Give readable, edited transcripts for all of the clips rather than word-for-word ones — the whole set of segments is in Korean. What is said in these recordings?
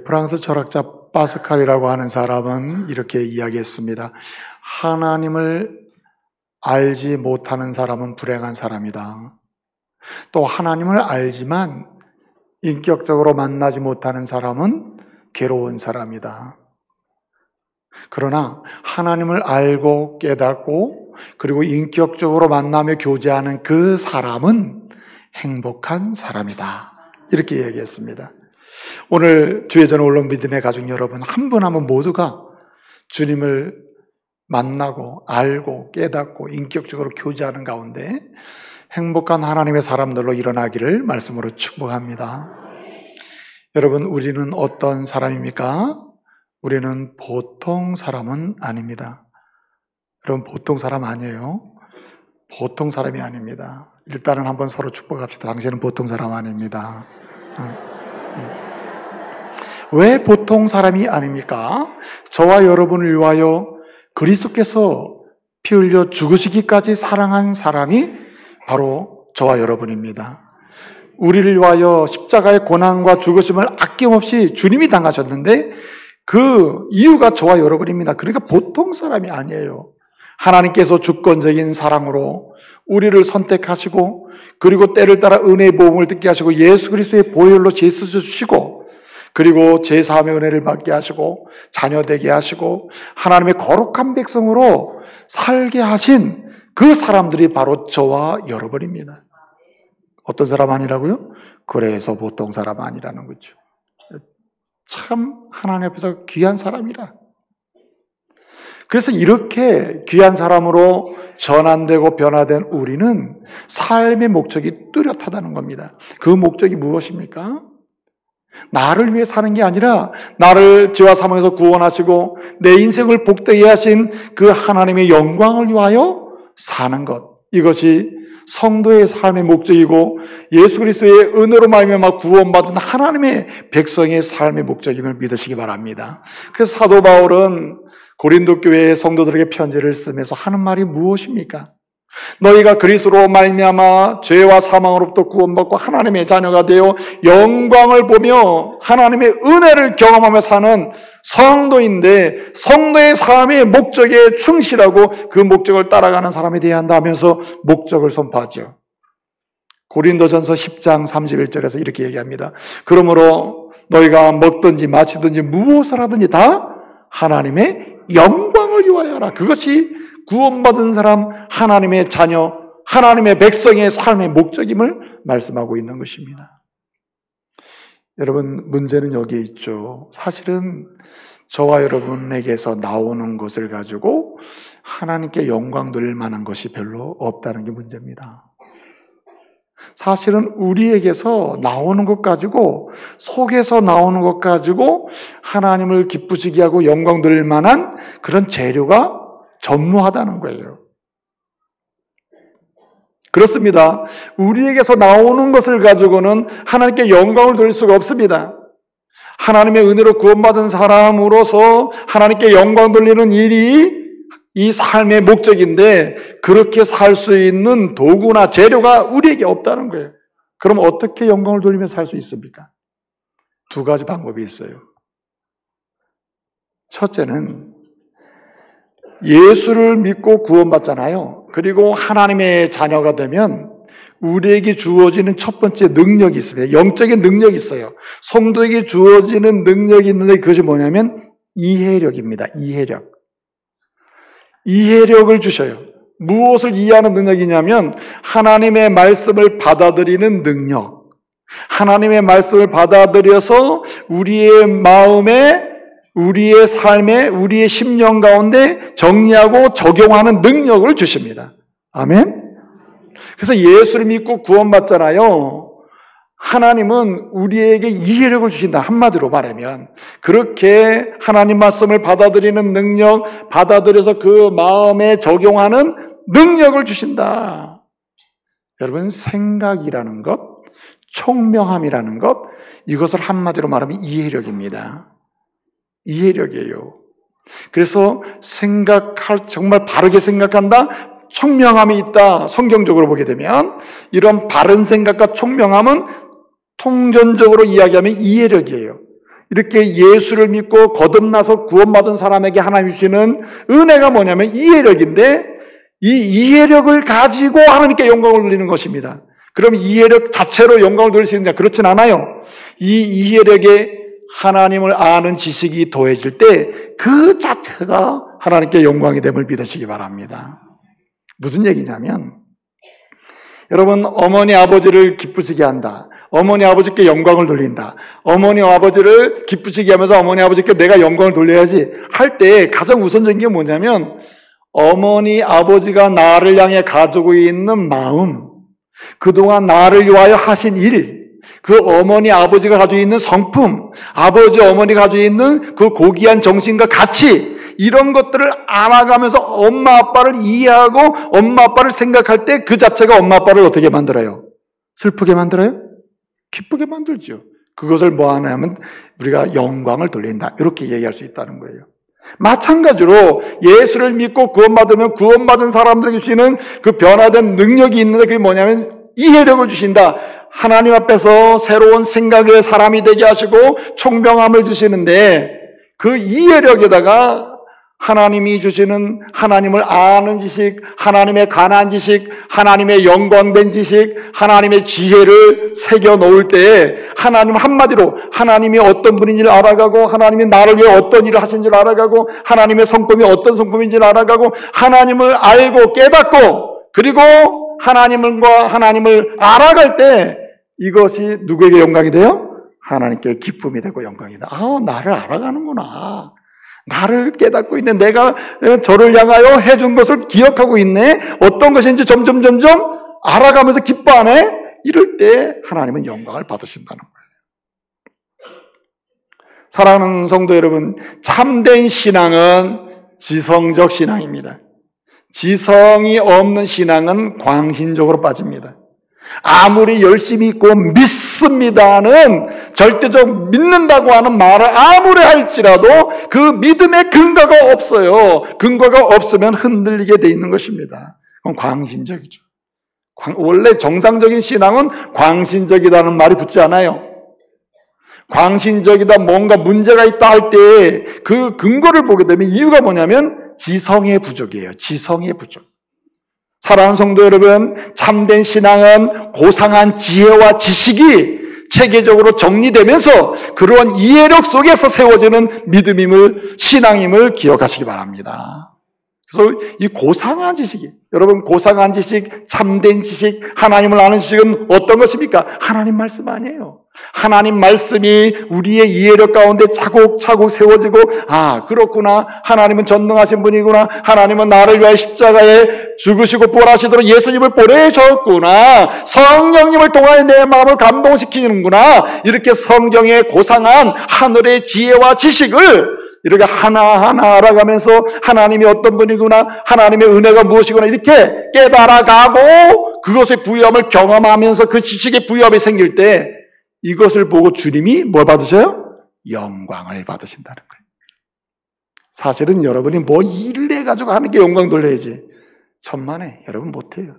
프랑스 철학자 파스칼이라고 하는 사람은 이렇게 이야기했습니다. 하나님을 알지 못하는 사람은 불행한 사람이다. 또 하나님을 알지만 인격적으로 만나지 못하는 사람은 괴로운 사람이다. 그러나 하나님을 알고 깨닫고 그리고 인격적으로 만나며 교제하는 그 사람은 행복한 사람이다. 이렇게 얘기했습니다. 오늘 주의 전에 올라온 믿음의 가족 여러분, 한 분 한 분 모두가 주님을 만나고 알고 깨닫고 인격적으로 교제하는 가운데 행복한 하나님의 사람들로 일어나기를 말씀으로 축복합니다. 여러분, 우리는 어떤 사람입니까? 우리는 보통 사람은 아닙니다. 여러분, 보통 사람 아니에요. 보통 사람이 아닙니다. 일단은 한번 서로 축복합시다. 당신은 보통 사람 아닙니다. 왜 보통 사람이 아닙니까? 저와 여러분을 위하여 그리스도께서 피 흘려 죽으시기까지 사랑한 사람이 바로 저와 여러분입니다. 우리를 위하여 십자가의 고난과 죽으심을 아낌없이 주님이 당하셨는데 그 이유가 저와 여러분입니다. 그러니까 보통 사람이 아니에요. 하나님께서 주권적인 사랑으로 우리를 선택하시고 그리고 때를 따라 은혜의 보험을 듣게 하시고 예수 그리스도의 보혈로 죄 씻어 주시고 그리고 제3의 은혜를 받게 하시고 자녀되게 하시고 하나님의 거룩한 백성으로 살게 하신 그 사람들이 바로 저와 여러분입니다. 어떤 사람 아니라고요? 그래서 보통 사람 아니라는 거죠. 참 하나님 앞에서 귀한 사람이라. 그래서 이렇게 귀한 사람으로 전환되고 변화된 우리는 삶의 목적이 뚜렷하다는 겁니다. 그 목적이 무엇입니까? 나를 위해 사는 게 아니라 나를 죄와 사망에서 구원하시고 내 인생을 복되게 하신 그 하나님의 영광을 위하여 사는 것. 이것이 성도의 삶의 목적이고 예수 그리스도의 은혜로 말미암아 구원받은 하나님의 백성의 삶의 목적임을 믿으시기 바랍니다. 그래서 사도 바울은 고린도 교회의 성도들에게 편지를 쓰면서 하는 말이 무엇입니까? 너희가 그리스도로 말미암아 죄와 사망으로부터 구원받고 하나님의 자녀가 되어 영광을 보며 하나님의 은혜를 경험하며 사는 성도인데 성도의 삶의 목적에 충실하고 그 목적을 따라가는 사람이 되어야 한다 하면서 목적을 선포하죠. 고린도전서 10장 31절에서 이렇게 얘기합니다. 그러므로 너희가 먹든지 마시든지 무엇을 하든지 다 하나님의 영광을 위하여 하라. 그것이 구원받은 사람, 하나님의 자녀, 하나님의 백성의 삶의 목적임을 말씀하고 있는 것입니다. 여러분, 문제는 여기에 있죠. 사실은 저와 여러분에게서 나오는 것을 가지고 하나님께 영광 돌릴 만한 것이 별로 없다는 게 문제입니다. 사실은 우리에게서 나오는 것 가지고, 속에서 나오는 것 가지고 하나님을 기쁘시게 하고 영광 돌릴 만한 그런 재료가 전무하다는 거예요. 그렇습니다. 우리에게서 나오는 것을 가지고는 하나님께 영광을 돌릴 수가 없습니다. 하나님의 은혜로 구원받은 사람으로서 하나님께 영광 돌리는 일이 이 삶의 목적인데 그렇게 살 수 있는 도구나 재료가 우리에게 없다는 거예요. 그럼 어떻게 영광을 돌리며 살 수 있습니까? 두 가지 방법이 있어요. 첫째는 예수를 믿고 구원받잖아요. 그리고 하나님의 자녀가 되면 우리에게 주어지는 첫 번째 능력이 있습니다. 영적인 능력이 있어요. 성도에게 주어지는 능력이 있는데 그것이 뭐냐면 이해력입니다. 이해력을 주셔요. 무엇을 이해하는 능력이냐면 하나님의 말씀을 받아들이는 능력. 하나님의 말씀을 받아들여서 우리의 마음에 우리의 삶에 우리의 심령 가운데 정리하고 적용하는 능력을 주십니다. 아멘. 그래서 예수를 믿고 구원받잖아요. 하나님은 우리에게 이해력을 주신다. 한마디로 말하면 그렇게 하나님 말씀을 받아들이는 능력, 받아들여서 그 마음에 적용하는 능력을 주신다. 여러분, 생각이라는 것, 총명함이라는 것, 이것을 한마디로 말하면 이해력입니다. 이해력이에요. 그래서 정말 바르게 생각한다, 총명함이 있다. 성경적으로 보게 되면 이런 바른 생각과 총명함은 통전적으로 이야기하면 이해력이에요. 이렇게 예수를 믿고 거듭나서 구원받은 사람에게 하나님이 주시는 은혜가 뭐냐면 이해력인데, 이 이해력을 가지고 하나님께 영광을 돌리는 것입니다. 그럼 이해력 자체로 영광을 돌릴 수 있느냐? 그렇진 않아요. 이 이해력에 하나님을 아는 지식이 더해질 때 그 자체가 하나님께 영광이 됨을 믿으시기 바랍니다. 무슨 얘기냐면, 여러분, 어머니 아버지를 기쁘시게 한다, 어머니 아버지께 영광을 돌린다, 어머니 아버지를 기쁘시게 하면서 어머니 아버지께 내가 영광을 돌려야지 할 때 가장 우선적인 게 뭐냐면, 어머니 아버지가 나를 향해 가지고 있는 마음, 그동안 나를 위하여 하신 일, 그 어머니 아버지가 가지고 있는 성품, 아버지 어머니가 가지고 있는 그 고귀한 정신과 가치, 이런 것들을 알아가면서 엄마 아빠를 이해하고 엄마 아빠를 생각할 때 그 자체가 엄마 아빠를 어떻게 만들어요? 슬프게 만들어요? 기쁘게 만들죠. 그것을 뭐 하냐면 우리가 영광을 돌린다, 이렇게 얘기할 수 있다는 거예요. 마찬가지로 예수를 믿고 구원받으면 구원받은 사람들에게 주시는 그 변화된 능력이 있는데, 그게 뭐냐면 이해력을 주신다. 하나님 앞에서 새로운 생각의 사람이 되게 하시고 총명함을 주시는데, 그 이해력에다가 하나님이 주시는 하나님을 아는 지식, 하나님의 관한 지식, 하나님의 영광된 지식, 하나님의 지혜를 새겨 놓을 때, 하나님 한마디로 하나님이 어떤 분인지를 알아가고, 하나님이 나를 위해 어떤 일을 하신지를 알아가고, 하나님의 성품이 어떤 성품인지를 알아가고, 하나님을 알고 깨닫고, 그리고 하나님을 알아갈 때 이것이 누구에게 영광이 돼요? 하나님께 기쁨이 되고 영광이 돼. 나를 알아가는구나, 나를 깨닫고 있네, 내가 저를 향하여 해준 것을 기억하고 있네, 어떤 것인지 점점 알아가면서 기뻐하네, 이럴 때 하나님은 영광을 받으신다는 거예요. 사랑하는 성도 여러분, 참된 신앙은 지성적 신앙입니다. 지성이 없는 신앙은 광신적으로 빠집니다. 아무리 열심히 있고 믿습니다는 절대적 믿는다고 하는 말을 아무리 할지라도 그 믿음의 근거가 없어요. 근거가 없으면 흔들리게 돼 있는 것입니다. 그건 광신적이죠. 원래 정상적인 신앙은 광신적이라는 말이 붙지 않아요. 광신적이다, 뭔가 문제가 있다 할 때 그 근거를 보게 되면 이유가 뭐냐면 지성의 부족이에요. 지성의 부족. 사랑하는 성도 여러분, 참된 신앙은 고상한 지혜와 지식이 체계적으로 정리되면서 그러한 이해력 속에서 세워지는 믿음임을, 신앙임을 기억하시기 바랍니다. 그래서 이 고상한 지식이, 여러분, 고상한 지식, 참된 지식, 하나님을 아는 지식은 어떤 것입니까? 하나님 말씀 아니에요. 하나님 말씀이 우리의 이해력 가운데 차곡차곡 세워지고, 그렇구나, 하나님은 전능하신 분이구나, 하나님은 나를 위하여 십자가에 죽으시고 부활하시도록 예수님을 보내셨구나, 성령님을 통하여 내 마음을 감동시키는구나, 이렇게 성경의 고상한 하늘의 지혜와 지식을 이렇게 하나하나 알아가면서 하나님이 어떤 분이구나, 하나님의 은혜가 무엇이구나, 이렇게 깨달아가고 그것의 부유함을 경험하면서 그 지식의 부유함이 생길 때 이것을 보고 주님이 뭘 받으셔요? 영광을 받으신다는 거예요. 사실은 여러분이 뭐 일을 해가지고 하는 게 영광 돌려야지, 천만에 여러분 못해요.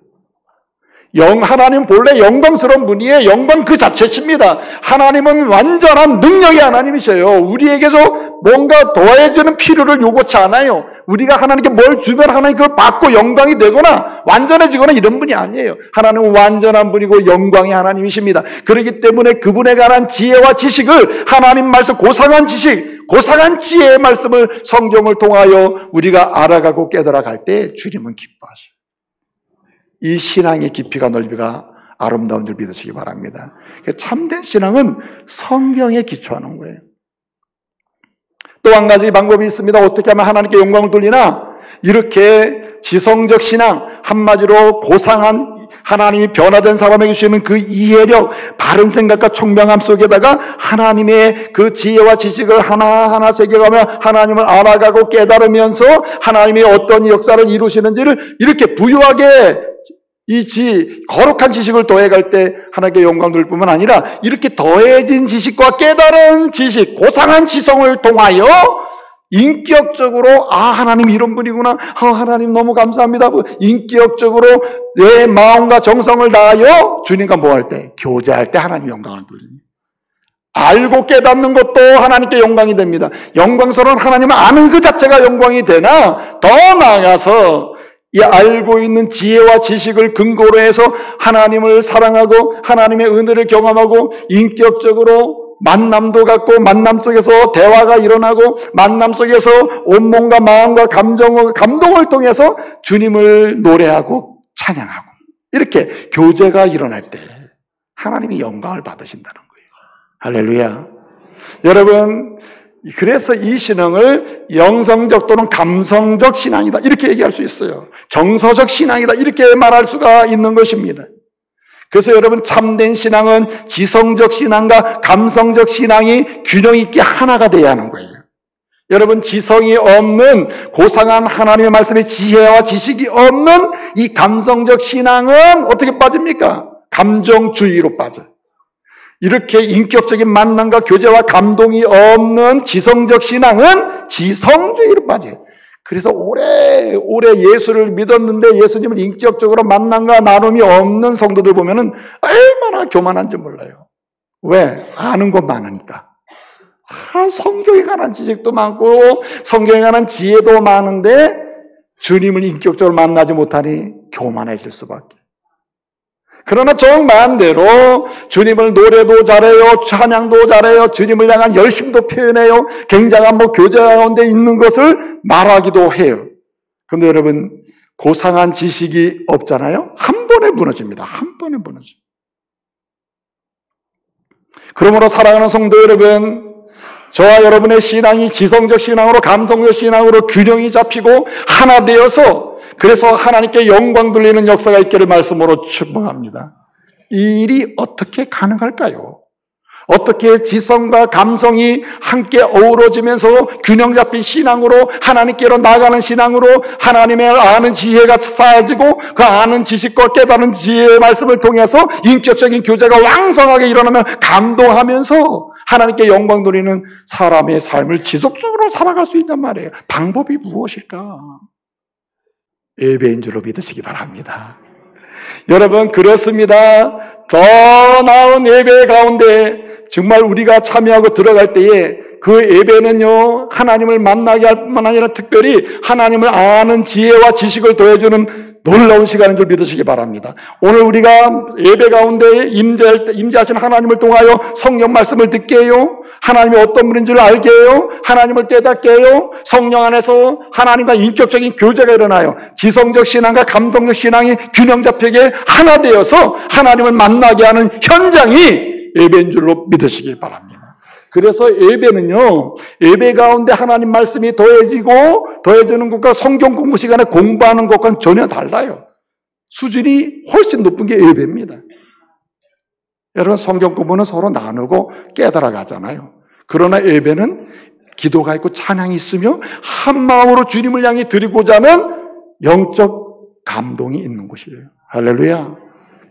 하나님 본래 영광스러운 분이에요. 영광 그 자체십니다. 하나님은 완전한 능력의 하나님이셔요. 우리에게서 뭔가 더해지는 필요를 요구치 않아요. 우리가 하나님께 뭘 주면 하나님 그걸 받고 영광이 되거나 완전해지거나 이런 분이 아니에요. 하나님은 완전한 분이고 영광의 하나님이십니다. 그렇기 때문에 그분에 관한 지혜와 지식을, 하나님 말씀, 고상한 지식, 고상한 지혜의 말씀을 성경을 통하여 우리가 알아가고 깨달아갈 때 주님은 기뻐하셔요. 이 신앙의 깊이가 넓이가 아름다운 줄 믿으시기 바랍니다. 참된 신앙은 성경에 기초하는 거예요. 또 한 가지 방법이 있습니다. 어떻게 하면 하나님께 영광을 돌리나? 이렇게 지성적 신앙, 한마디로 고상한 하나님이 변화된 사람에게 주시는 그 이해력, 바른 생각과 총명함 속에다가 하나님의 그 지혜와 지식을 하나하나 새겨가며 하나님을 알아가고 깨달으면서 하나님이 어떤 역사를 이루시는지를 이렇게 부유하게 거룩한 지식을 더해갈 때 하나님께 영광 돌릴 뿐만 아니라 이렇게 더해진 지식과 깨달은 지식, 고상한 지성을 통하여 인격적으로 하나님 이런 분이구나, 하나님 너무 감사합니다, 인격적으로 내 마음과 정성을 다하여 주님과 뭐 할 때? 교제할 때 하나님 영광을 돌립니다. 알고 깨닫는 것도 하나님께 영광이 됩니다. 영광스러운 하나님을 아는 그 자체가 영광이 되나 더 나아가서 이 알고 있는 지혜와 지식을 근거로 해서 하나님을 사랑하고 하나님의 은혜를 경험하고 인격적으로 만남도 갖고 만남 속에서 대화가 일어나고 만남 속에서 온몸과 마음과 감동을 통해서 주님을 노래하고 찬양하고 이렇게 교제가 일어날 때 하나님이 영광을 받으신다는 거예요. 할렐루야. 여러분, 그래서 이 신앙을 영성적 또는 감성적 신앙이다 이렇게 얘기할 수 있어요. 정서적 신앙이다 이렇게 말할 수가 있는 것입니다. 그래서 여러분, 참된 신앙은 지성적 신앙과 감성적 신앙이 균형 있게 하나가 돼야 하는 거예요. 여러분, 지성이 없는 고상한 하나님의 말씀의 지혜와 지식이 없는 이 감성적 신앙은 어떻게 빠집니까? 감정주의로 빠져요. 이렇게 인격적인 만남과 교제와 감동이 없는 지성적 신앙은 지성주의로 빠져요. 그래서 오래 예수를 믿었는데 예수님을 인격적으로 만남과 나눔이 없는 성도들 보면은 얼마나 교만한지 몰라요. 왜? 아는 것 많으니까. 성경에 관한 지식도 많고 성경에 관한 지혜도 많은데 주님을 인격적으로 만나지 못하니 교만해질 수밖에. 그러나 정반대로 주님을 노래도 잘해요, 찬양도 잘해요, 주님을 향한 열심도 표현해요, 굉장한 교제 가운데 있는 것을 말하기도 해요. 그런데 여러분, 고상한 지식이 없잖아요? 한 번에 무너집니다. 한 번에 무너져. 그러므로 사랑하는 성도 여러분, 저와 여러분의 신앙이 지성적 신앙으로 감성적 신앙으로 균형이 잡히고 하나 되어서 그래서 하나님께 영광 돌리는 역사가 있기를 말씀으로 축복합니다. 이 일이 어떻게 가능할까요? 어떻게 지성과 감성이 함께 어우러지면서 균형 잡힌 신앙으로 하나님께로 나아가는 신앙으로 하나님의 아는 지혜가 쌓여지고 그 아는 지식과 깨달은 지혜의 말씀을 통해서 인격적인 교제가 왕성하게 일어나면 감동하면서 하나님께 영광 돌리는 사람의 삶을 지속적으로 살아갈 수 있단 말이에요. 방법이 무엇일까? 예배인 줄로 믿으시기 바랍니다. 여러분, 그렇습니다. 더 나은 예배 가운데 정말 우리가 참여하고 들어갈 때에 그 예배는요, 하나님을 만나게 할 뿐만 아니라 특별히 하나님을 아는 지혜와 지식을 더해주는 놀라운 시간인 줄 믿으시기 바랍니다. 오늘 우리가 예배 가운데 임재하신 하나님을 통하여 성경 말씀을 듣게 해요. 하나님이 어떤 분인 줄 알게 해요. 하나님을 깨닫게 해요. 성령 안에서 하나님과 인격적인 교제가 일어나요. 지성적 신앙과 감성적 신앙이 균형 잡히게 하나 되어서 하나님을 만나게 하는 현장이 예배인 줄로 믿으시기 바랍니다. 그래서 예배는요, 예배 가운데 하나님 말씀이 더해지는 것과 성경 공부 시간에 공부하는 것과는 전혀 달라요. 수준이 훨씬 높은 게 예배입니다. 여러분, 성경 공부는 서로 나누고 깨달아 가잖아요. 그러나 예배는 기도가 있고 찬양이 있으며 한 마음으로 주님을 향해 드리고자 하는 영적 감동이 있는 곳이에요. 할렐루야.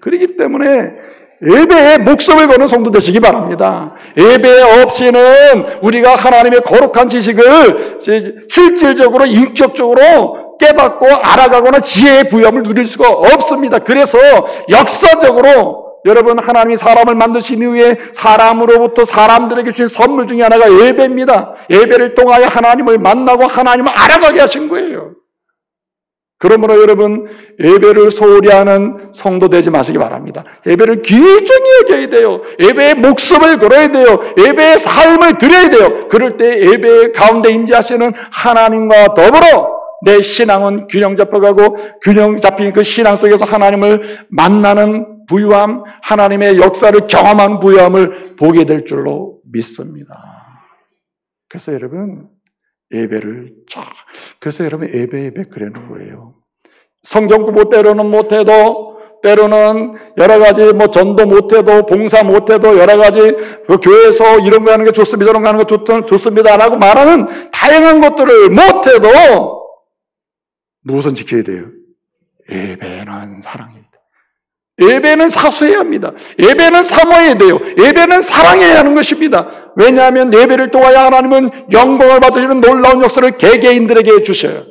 그렇기 때문에 예배에 목숨을 거는 성도 되시기 바랍니다. 예배 없이는 우리가 하나님의 거룩한 지식을 실질적으로 인격적으로 깨닫고 알아가거나 지혜의 부여함을 누릴 수가 없습니다. 그래서 역사적으로 여러분, 하나님이 사람을 만드신 이후에 사람으로부터 사람들에게 주신 선물 중에 하나가 예배입니다. 예배를 통하여 하나님을 만나고 하나님을 알아가게 하신 거예요. 그러므로 여러분, 예배를 소홀히 하는 성도 되지 마시기 바랍니다. 예배를 귀중히 여겨야 돼요. 예배에 목숨을 걸어야 돼요. 예배의 삶을 드려야 돼요. 그럴 때 예배 가운데 임재하시는 하나님과 더불어 내 신앙은 균형 잡혀가고 균형 잡힌 그 신앙 속에서 하나님을 만나는 부유함, 하나님의 역사를 경험한 부유함을 보게 될 줄로 믿습니다. 그래서 여러분, 그래서 여러분, 예배 그러는 거예요. 성경 공부 때로는 못해도, 때로는 여러 가지 전도 못해도, 봉사 못해도 여러 가지 교회에서 이런 거 하는 게 좋습니다, 저런 거 하는 거 좋습니다 라고 말하는 다양한 것들을 못해도 무엇은 지켜야 돼요? 예배는 사랑해야 돼요. 예배는 사수해야 합니다. 예배는 사모해야 돼요. 예배는 사랑해야 하는 것입니다. 왜냐하면 예배를 통하여 하나님은 영광을 받으시는 놀라운 역사를 개개인들에게 주셔요.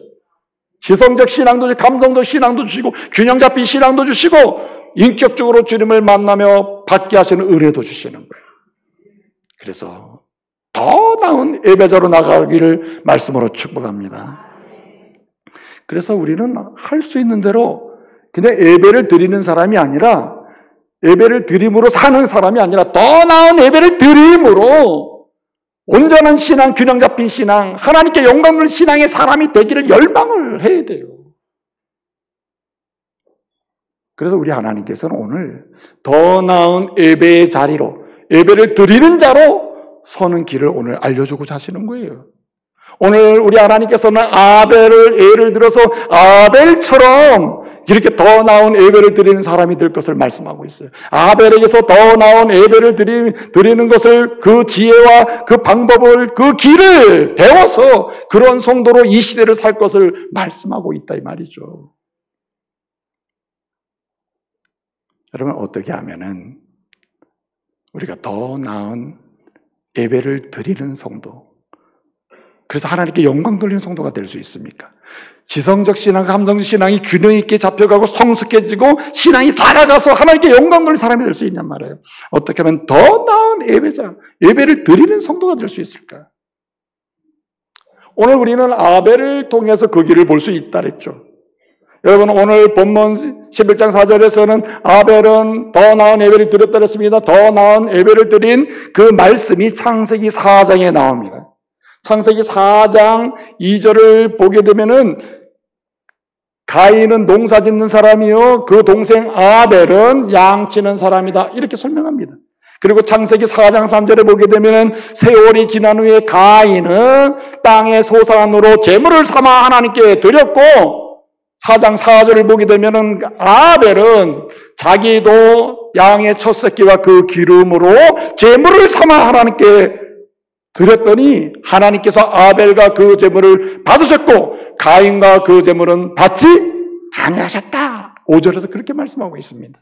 지성적 신앙도 주시고 감성적 신앙도 주시고 균형 잡힌 신앙도 주시고 인격적으로 주님을 만나며 받게 하시는 은혜도 주시는 거예요. 그래서 더 나은 예배자로 나가기를 말씀으로 축복합니다. 그래서 우리는 할 수 있는 대로 그냥 예배를 드리는 사람이 아니라, 예배를 드림으로 사는 사람이 아니라 더 나은 예배를 드림으로 온전한 신앙, 균형 잡힌 신앙, 하나님께 영광을 신앙의 사람이 되기를 열망을 해야 돼요. 그래서 우리 하나님께서는 오늘 더 나은 예배의 자리로, 예배를 드리는 자로 서는 길을 오늘 알려주고자 하시는 거예요. 오늘 우리 하나님께서는 아벨을 예를 들어서 아벨처럼 이렇게 더 나은 예배를 드리는 사람이 될 것을 말씀하고 있어요. 아벨에게서 더 나은 예배를 드리는 것을, 그 지혜와 그 방법을, 그 길을 배워서 그런 성도로 이 시대를 살 것을 말씀하고 있다 이 말이죠. 여러분, 어떻게 하면은 우리가 더 나은 예배를 드리는 성도, 그래서 하나님께 영광 돌리는 성도가 될 수 있습니까? 지성적 신앙, 감성적 신앙이 균형 있게 잡혀가고 성숙해지고 신앙이 자라가서 하나님께 영광 돌리는 사람이 될 수 있냔 말이에요. 어떻게 하면 더 나은 예배자, 예배를 드리는 성도가 될 수 있을까? 오늘 우리는 아벨을 통해서 그 길을 볼 수 있다 그랬죠. 여러분, 오늘 본문 11장 4절에서는 아벨은 더 나은 예배를 드렸다 그랬습니다. 더 나은 예배를 드린 그 말씀이 창세기 4장에 나옵니다. 창세기 4장 2절을 보게 되면은 가인은 농사 짓는 사람이요, 그 동생 아벨은 양 치는 사람이다, 이렇게 설명합니다. 그리고 창세기 4장 3절에 보게 되면은 세월이 지난 후에 가인은 땅의 소산으로 제물을 삼아 하나님께 드렸고, 4장 4절을 보게 되면은 아벨은 자기도 양의 첫 새끼와 그 기름으로 제물을 삼아 하나님께 드렸더니 하나님께서 아벨과 그 제물을 받으셨고 가인과 그 제물은 받지 아니하셨다. 5절에서 그렇게 말씀하고 있습니다.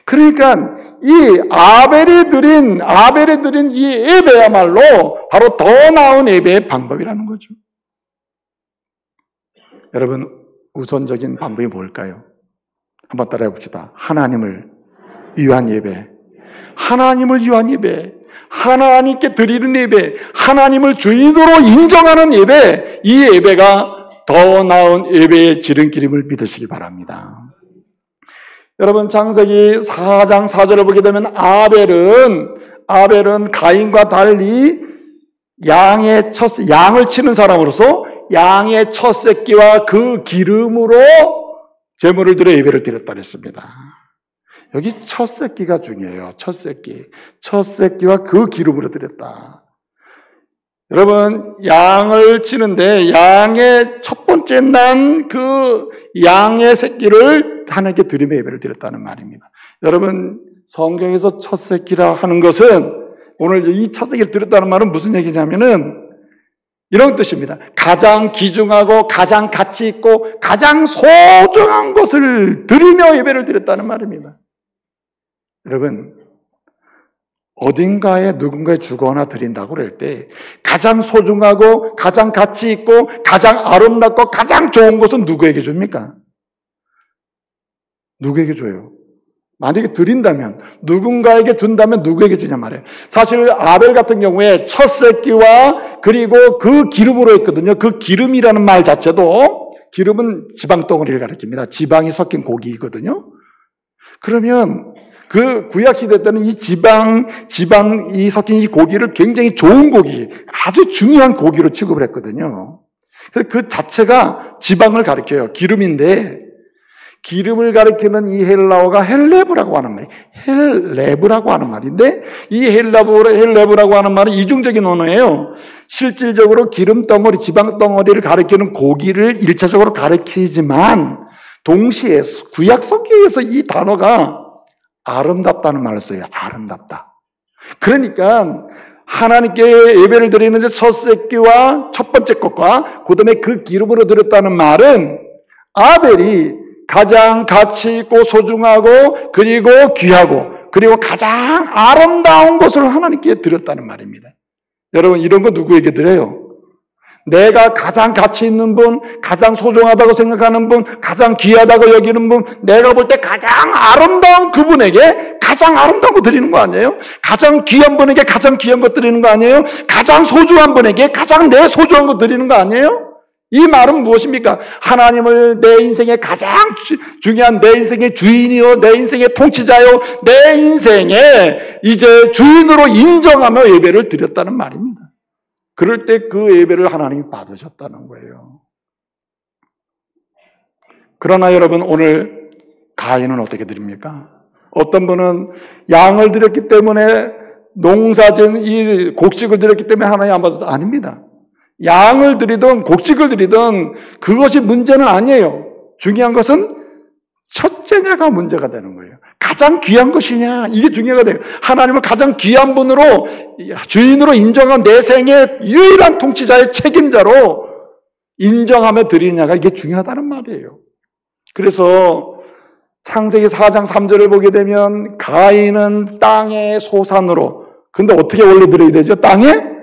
그러니까 이 아벨이 드린 이 예배야말로 바로 더 나은 예배의 방법이라는 거죠. 여러분, 우선적인 방법이 뭘까요? 한번 따라해 봅시다. 하나님을 위한 예배, 하나님을 위한 예배, 하나님께 드리는 예배, 하나님을 주인으로 인정하는 예배, 이 예배가 더 나은 예배의 지름길임을 믿으시기 바랍니다. 여러분, 창세기 4장 4절을 보게 되면 아벨은 가인과 달리 양을 치는 사람으로서 양의 첫 새끼와 그 기름으로 제물을 드려 예배를 드렸다 그랬습니다. 여기 첫 새끼가 중요해요. 첫 새끼와 그 기름으로 드렸다. 여러분, 양을 치는데 양의 첫 번째 난 그 양의 새끼를 하나님께 드리며 예배를 드렸다는 말입니다. 여러분, 성경에서 첫 새끼라 하는 것은, 오늘 이 첫 새끼를 드렸다는 말은 무슨 얘기냐면은 이런 뜻입니다. 가장 귀중하고 가장 가치 있고 가장 소중한 것을 드리며 예배를 드렸다는 말입니다. 여러분, 어딘가에 누군가에 주거나 드린다고 그럴 때 가장 소중하고 가장 가치 있고 가장 아름답고 가장 좋은 것은 누구에게 줍니까? 누구에게 줘요? 만약에 드린다면, 누군가에게 준다면 누구에게 주냐 말이에요. 사실 아벨 같은 경우에 첫 새끼와 그리고 그 기름으로 했거든요. 그 기름이라는 말 자체도, 기름은 지방덩어리를 가리킵니다. 지방이 섞인 고기이거든요. 그러면 그 구약시대 때는 이 지방이 섞인 이 고기를 굉장히 좋은 고기, 아주 중요한 고기로 취급을 했거든요. 그래서 그 자체가 지방을 가리켜요. 기름인데, 기름을 가리키는 이 헬라어가 헬레브라고 하는 말이에요. 헬레브라고 하는 말인데, 이 헬레브라고 하는 말은 이중적인 언어예요. 실질적으로 기름덩어리, 지방덩어리를 가리키는 고기를 일차적으로 가리키지만, 동시에 구약 성경에서 이 단어가 아름답다는 말을 써요. 아름답다. 그러니까 하나님께 예배를 드리는 첫 새끼와 첫 번째 것과 그 다음에 그 기름으로 드렸다는 말은 아벨이 가장 가치 있고 소중하고 그리고 귀하고 그리고 가장 아름다운 것을 하나님께 드렸다는 말입니다. 여러분, 이런 거 누구에게 드려요? 내가 가장 가치 있는 분, 가장 소중하다고 생각하는 분, 가장 귀하다고 여기는 분, 내가 볼 때 가장 아름다운 그분에게 가장 아름다운 거 드리는 거 아니에요? 가장 귀한 분에게 가장 귀한 거 드리는 거 아니에요? 가장 소중한 분에게 가장 내 소중한 거 드리는 거 아니에요? 이 말은 무엇입니까? 하나님을 내 인생의 가장 중요한 내 인생의 주인이요, 내 인생의 통치자요, 내 인생의 이제 주인으로 인정하며 예배를 드렸다는 말입니다. 그럴 때 그 예배를 하나님이 받으셨다는 거예요. 그러나 여러분, 오늘 가인은 어떻게 드립니까? 어떤 분은 양을 드렸기 때문에 농사진 이 곡식을 드렸기 때문에 하나님 안 받았다. 아닙니다. 양을 드리든 곡식을 드리든 그것이 문제는 아니에요. 중요한 것은 첫째냐가 문제가 되는 거예요. 가장 귀한 것이냐, 이게 중요하게 돼요. 하나님을 가장 귀한 분으로, 주인으로 인정한 내 생의 유일한 통치자의 책임자로 인정하며 드리느냐가 이게 중요하다는 말이에요. 그래서 창세기 4장 3절을 보게 되면 가인은 땅의 소산으로, 근데 어떻게 원래 드려야 되죠? 땅에?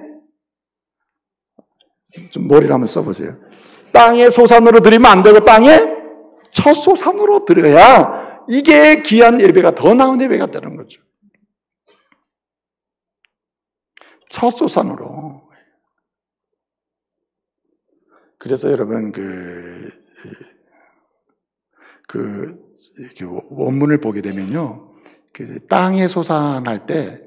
좀 머리를 한번 써보세요. 땅의 소산으로 드리면 안 되고 땅의 첫 소산으로 드려야 이게 귀한 예배가, 더 나은 예배가 되는 거죠. 첫 소산으로. 그래서 여러분 원문을 보게 되면요, 땅의 소산할 때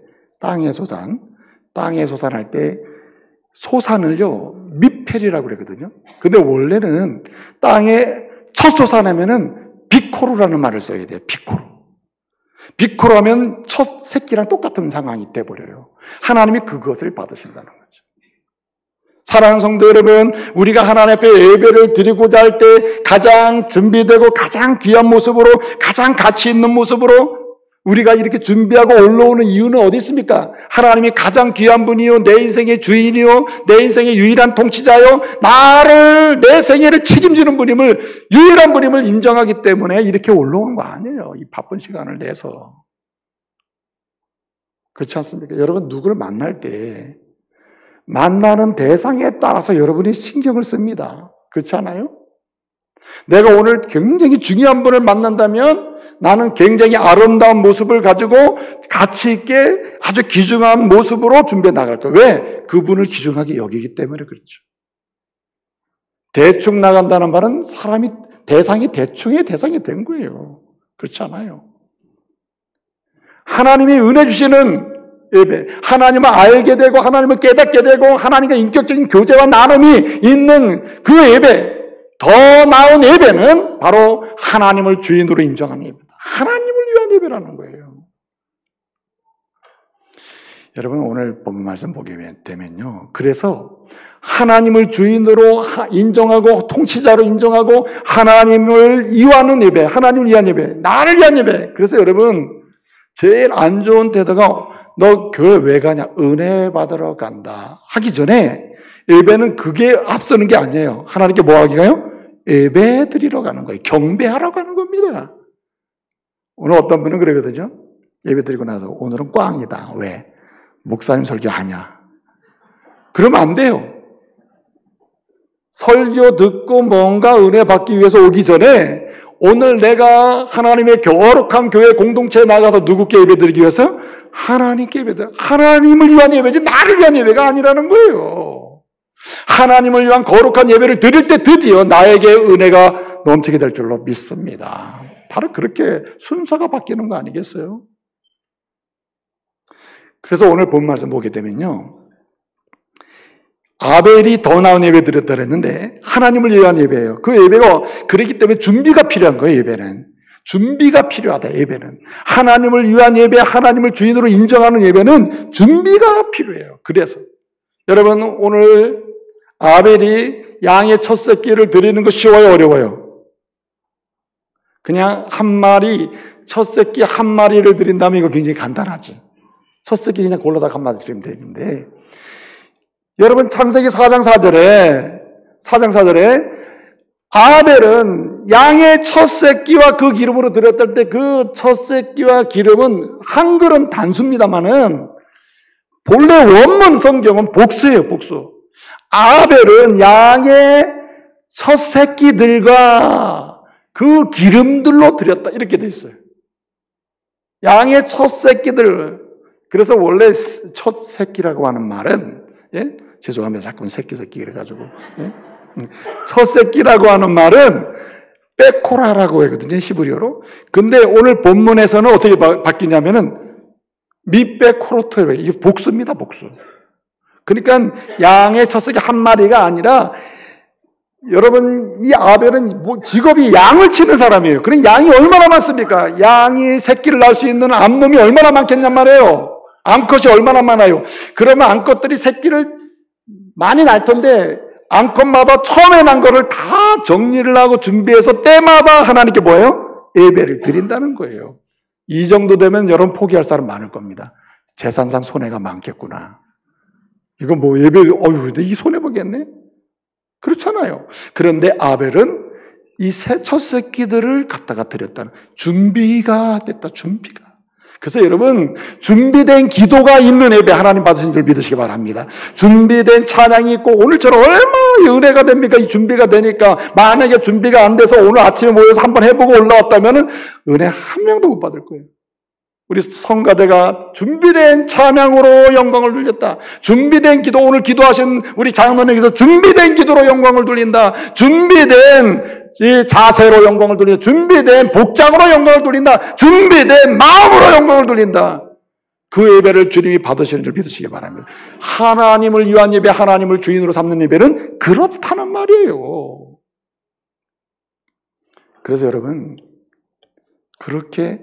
소산을요 미펠이라고 그러거든요. 근데 원래는 땅에 첫 소산하면은 비코로라는 말을 써야 돼요. 비코로 하면 첫 새끼랑 똑같은 상황이 돼버려요. 하나님이 그것을 받으신다는 거죠. 사랑하는 성도 여러분, 우리가 하나님 앞에 예배를 드리고자 할 때 가장 준비되고 가장 귀한 모습으로, 가장 가치 있는 모습으로 우리가 이렇게 준비하고 올라오는 이유는 어디 있습니까? 하나님이 가장 귀한 분이요, 내 인생의 주인이요, 내 인생의 유일한 통치자요, 나를, 내 생애를 책임지는 분임을, 유일한 분임을 인정하기 때문에 이렇게 올라오는 거 아니에요. 이 바쁜 시간을 내서. 그렇지 않습니까? 여러분, 누구를 만날 때 만나는 대상에 따라서 여러분이 신경을 씁니다. 그렇지 않아요? 내가 오늘 굉장히 중요한 분을 만난다면 나는 굉장히 아름다운 모습을 가지고 가치 있게 아주 귀중한 모습으로 준비해 나갈 거예요. 왜? 그분을 귀중하게 여기기 때문에 그렇죠. 대충 나간다는 말은 대상이 대충의 대상이 된 거예요. 그렇지 않아요. 하나님이 은혜 주시는 예배, 하나님을 알게 되고 하나님을 깨닫게 되고 하나님과 인격적인 교제와 나눔이 있는 그 예배, 더 나은 예배는 바로 하나님을 주인으로 인정하는 예배다. 하나님을 위한 예배라는 거예요. 여러분, 오늘 본문 말씀 보게 되면요, 그래서 하나님을 주인으로 인정하고 통치자로 인정하고 하나님을 이유하는 예배, 하나님을 위한 예배, 나를 위한 예배. 그래서 여러분, 제일 안 좋은 태도가 너 교회 왜 가냐? 은혜 받으러 간다 하기 전에 예배는 그게 앞서는 게 아니에요. 하나님께 뭐 하기가요? 예배 드리러 가는 거예요. 경배하러 가는 겁니다. 오늘 어떤 분은 그러거든요. 예배 드리고 나서 오늘은 꽝이다. 왜? 목사님 설교하냐? 그러면 안 돼요. 설교 듣고 뭔가 은혜 받기 위해서 오기 전에 오늘 내가 하나님의 거룩한 교회 공동체에 나가서 누구께 예배 드리기 위해서? 하나님께 예배 드려. 하나님을 위한 예배지 나를 위한 예배가 아니라는 거예요. 하나님을 위한 거룩한 예배를 드릴 때 드디어 나에게 은혜가 넘치게 될 줄로 믿습니다. 바로 그렇게 순서가 바뀌는 거 아니겠어요? 그래서 오늘 본 말씀 보게 되면요, 아벨이 더 나은 예배 드렸다 그랬는데 하나님을 위한 예배예요. 그 예배가 그렇기 때문에 준비가 필요한 거예요. 예배는 준비가 필요하다. 예배는 하나님을 위한 예배, 하나님을 주인으로 인정하는 예배는 준비가 필요해요. 그래서 여러분, 오늘 아벨이 양의 첫 새끼를 드리는 거 쉬워요, 어려워요? 그냥 한 마리, 첫 새끼 한 마리를 드린다면 이거 굉장히 간단하지. 첫 새끼 그냥 골라다가 한 마리 드리면 되는데, 여러분, 창세기 4장 4절에 아벨은 양의 첫 새끼와 그 기름으로 드렸을 때 그 첫 새끼와 기름은 한글은 단수입니다만은 본래 원문 성경은 복수예요, 복수. 아벨은 양의 첫 새끼들과 그 기름들로 드렸다. 이렇게 돼 있어요. 양의 첫 새끼들. 그래서 원래 첫 새끼라고 하는 말은, 예? 죄송합니다. 자꾸만 새끼 그래가지고. 예? 첫 새끼라고 하는 말은 빼코라라고 하거든요. 히브리어로. 근데 오늘 본문에서는 어떻게 바뀌냐면은 미빼코로토. 이게 복수입니다. 복수. 그러니까 양의 첫 새끼 한 마리가 아니라 여러분 이 아벨은 직업이 양을 치는 사람이에요. 그럼 양이 얼마나 많습니까? 양이 새끼를 낳을 수 있는 암놈이 얼마나 많겠냔 말이에요. 암컷이 얼마나 많아요. 그러면 암컷들이 새끼를 많이 낳을 텐데 암컷마다 처음에 난 거를 다 정리를 하고 준비해서 때마다 하나님께 뭐예요? 예배를 드린다는 거예요. 이 정도 되면 여러분 포기할 사람 많을 겁니다. 재산상 손해가 많겠구나. 이거 뭐 예배, 근데 이 손해보겠네? 그렇잖아요. 그런데 아벨은 이 첫 새끼들을 갖다가 드렸다는, 준비가 됐다, 준비가. 그래서 여러분, 준비된 기도가 있는 예배 하나님 받으신 줄 믿으시기 바랍니다. 준비된 찬양이 있고, 오늘처럼 얼마나 은혜가 됩니까? 이 준비가 되니까. 만약에 준비가 안 돼서 오늘 아침에 모여서 한번 해보고 올라왔다면 은혜 한 명도 못 받을 거예요. 우리 성가대가 준비된 찬양으로 영광을 돌렸다. 준비된 기도, 오늘 기도하신 우리 장로님께서 준비된 기도로 영광을 돌린다. 준비된 이 자세로 영광을 돌린다. 준비된 복장으로 영광을 돌린다. 준비된 마음으로 영광을 돌린다. 그 예배를 주님이 받으시는 줄 믿으시기 바랍니다. 하나님을 위한 예배, 하나님을 주인으로 삼는 예배는 그렇다는 말이에요. 그래서 여러분, 그렇게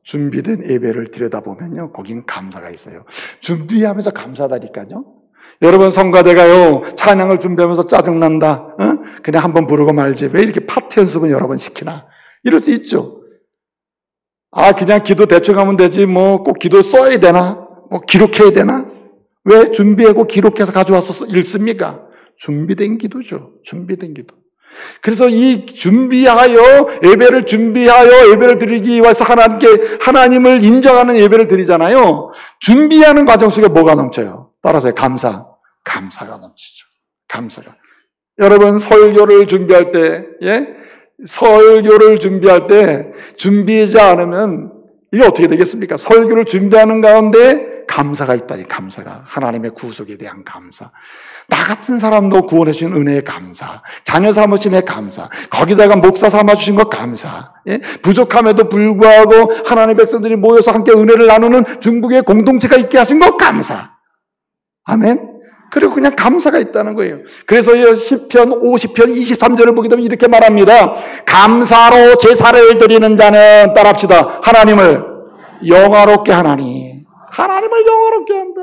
준비된 예배를 들여다보면요, 거긴 감사가 있어요. 준비하면서 감사하다니까요. 여러분, 성가대가요, 찬양을 준비하면서 짜증난다. 그냥 한번 부르고 말지. 왜 이렇게 파트 연습은 여러 번 시키나? 이럴 수 있죠. 그냥 기도 대충 하면 되지. 뭐 꼭 기도 써야 되나? 뭐 기록해야 되나? 왜 준비하고 기록해서 가져와서 읽습니까? 준비된 기도죠. 준비된 기도. 그래서 이 예배를 준비하여 예배를 드리기 위해서 하나님을 인정하는 예배를 드리잖아요. 준비하는 과정 속에 뭐가 넘쳐요? 따라서 감사가 넘치죠. 감사가. 여러분, 설교를 준비할 때 준비하지 않으면 이게 어떻게 되겠습니까? 설교를 준비하는 가운데 감사가 있다니, 감사가. 하나님의 구속에 대한 감사. 나 같은 사람도 구원해 주신 은혜의 감사. 자녀 삼으심의 감사. 거기다가 목사 삼아 주신 것 감사. 예? 부족함에도 불구하고 하나님의 백성들이 모여서 함께 은혜를 나누는 중국의 공동체가 있게 하신 것 감사. 아멘. 그리고 그냥 감사가 있다는 거예요. 그래서 시편 50편 23절을 보게 되면 이렇게 말합니다. 감사로 제사를 드리는 자는, 따라합시다, 하나님을 영화롭게 하나니. 하나님을 영화롭게 한다.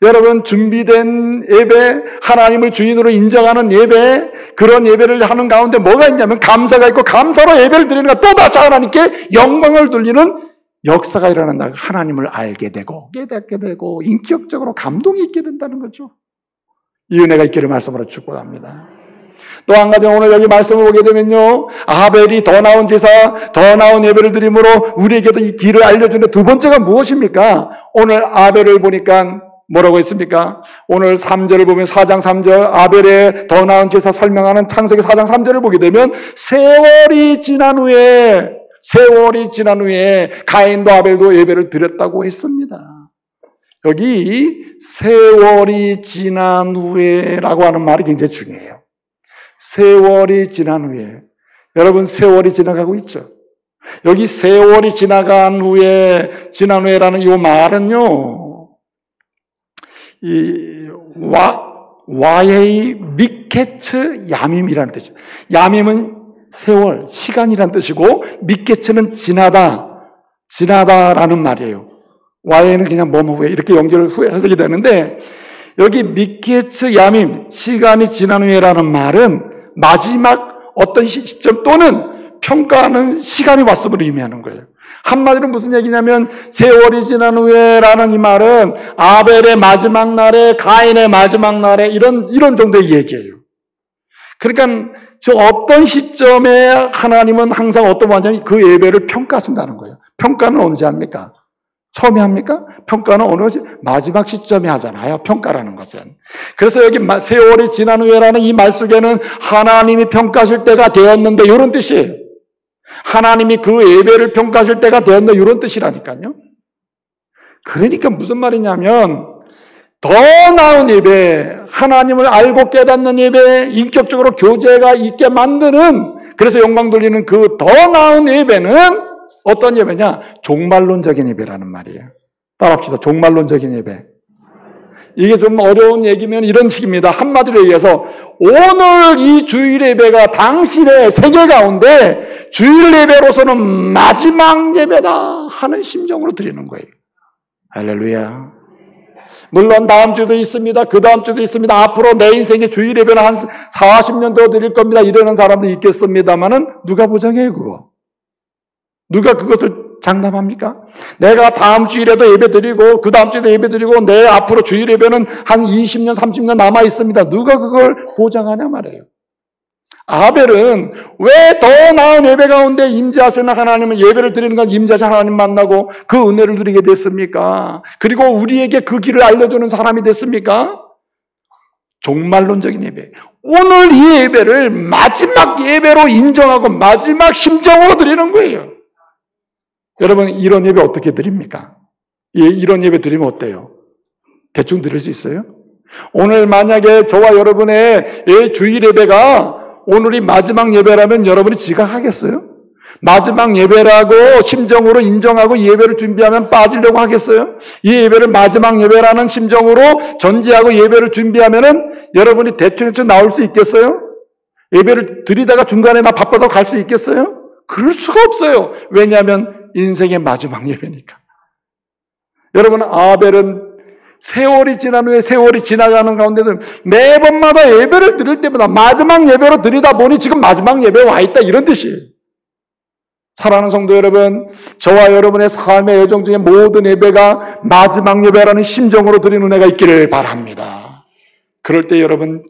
여러분, 준비된 예배, 하나님을 주인으로 인정하는 예배, 그런 예배를 하는 가운데 뭐가 있냐면 감사가 있고, 감사로 예배를 드리는 것, 또다시 하나님께 영광을 돌리는 역사가 일어난다. 하나님을 알게 되고, 깨닫게 되고, 인격적으로 감동이 있게 된다는 거죠. 이 은혜가 있기를 말씀으로 축복합니다. 또 한 가지, 오늘 여기 말씀을 보게 되면요, 아벨이 더 나은 제사, 더 나은 예배를 드림으로 우리에게도 이 길을 알려주는 두 번째가 무엇입니까? 오늘 아벨을 보니까 뭐라고 했습니까? 오늘 3절을 보면 4장 3절 아벨의 더 나은 제사 설명하는 창세기 4장 3절을 보게 되면 세월이 지난 후에 가인도 아벨도 예배를 드렸다고 했습니다. 여기 세월이 지난 후에라고 하는 말이 굉장히 중요해요. 세월이 지난 후에. 여러분, 세월이 지나가고 있죠. 여기 세월이 지난 후에라는 이 말은요, 와헤이 미케츠 야밈이라는 뜻이에요. 야밈은 세월, 시간이라는 뜻이고, 미케츠는 지나다라는 말이에요. 와헤이는 그냥 뭐뭐에 이렇게 해석이 되는데, 여기 미케츠 야밈, 시간이 지난 후에라는 말은 마지막 어떤 시점 또는 평가하는 시간이 왔음을 의미하는 거예요. 한마디로 무슨 얘기냐면, 세월이 지난 후에라는 이 말은 아벨의 마지막 날에, 가인의 마지막 날에, 이런 정도의 얘기예요. 그러니까 저 어떤 시점에 하나님은 항상 어떤 완전히 그 예배를 평가하신다는 거예요. 평가는 언제 합니까? 처음에 합니까? 평가는 어느 마지막 시점에 하잖아요. 평가라는 것은. 그래서 여기 세월이 지난 후에라는 이 말 속에는 하나님이 평가하실 때가 되었는데 이런 뜻이에요. 하나님이 그 예배를 평가하실 때가 되었는데 이런 뜻이라니까요. 그러니까 무슨 말이냐면 더 나은 예배, 하나님을 알고 깨닫는 예배, 인격적으로 교제가 있게 만드는, 그래서 영광 돌리는 그 더 나은 예배는 어떤 예배냐? 종말론적인 예배라는 말이에요. 따라합시다. 종말론적인 예배. 이게 좀 어려운 얘기면 이런 식입니다. 한마디로 얘기해서 오늘 이 주일 예배가 당신의 세계 가운데 주일 예배로서는 마지막 예배다 하는 심정으로 드리는 거예요. 할렐루야. 물론 다음 주도 있습니다. 그 다음 주도 있습니다. 앞으로 내 인생의 주일 예배는 한 40년 더 드릴 겁니다. 이러는 사람도 있겠습니다만은 누가 보장해요, 그거? 누가 그것을 장담합니까? 내가 다음 주일에도 예배 드리고 그 다음 주에도 예배 드리고 내 앞으로 주일 예배는 한 20년, 30년 남아 있습니다. 누가 그걸 보장하냐 말이에요. 아벨은 왜 더 나은 예배 가운데 임재하시는 하나님은 예배를 드리는 건 임재하신 하나님 만나고 그 은혜를 누리게 됐습니까? 그리고 우리에게 그 길을 알려주는 사람이 됐습니까? 종말론적인 예배. 오늘 이 예배를 마지막 예배로 인정하고 마지막 심정으로 드리는 거예요. 여러분 이런 예배 어떻게 드립니까? 이런 예배 드리면 어때요? 대충 드릴 수 있어요? 오늘 만약에 저와 여러분의 주일 예배가 오늘이 마지막 예배라면 여러분이 지각하겠어요? 마지막 예배라고 심정으로 인정하고 예배를 준비하면 빠지려고 하겠어요? 이 예배를 마지막 예배라는 심정으로 전제하고 예배를 준비하면은 여러분이 대충 나올 수 있겠어요? 예배를 드리다가 중간에 나 바빠서 갈 수 있겠어요? 그럴 수가 없어요. 왜냐하면 인생의 마지막 예배니까. 여러분 아벨은 세월이 지난 후에 세월이 지나가는 가운데서 매번마다 예배를 드릴 때마다 마지막 예배로 드리다 보니 지금 마지막 예배에 와 있다 이런 뜻이에요. 사랑하는 성도 여러분, 저와 여러분의 삶의 여정 중에 모든 예배가 마지막 예배라는 심정으로 드리는 은혜가 있기를 바랍니다. 그럴 때 여러분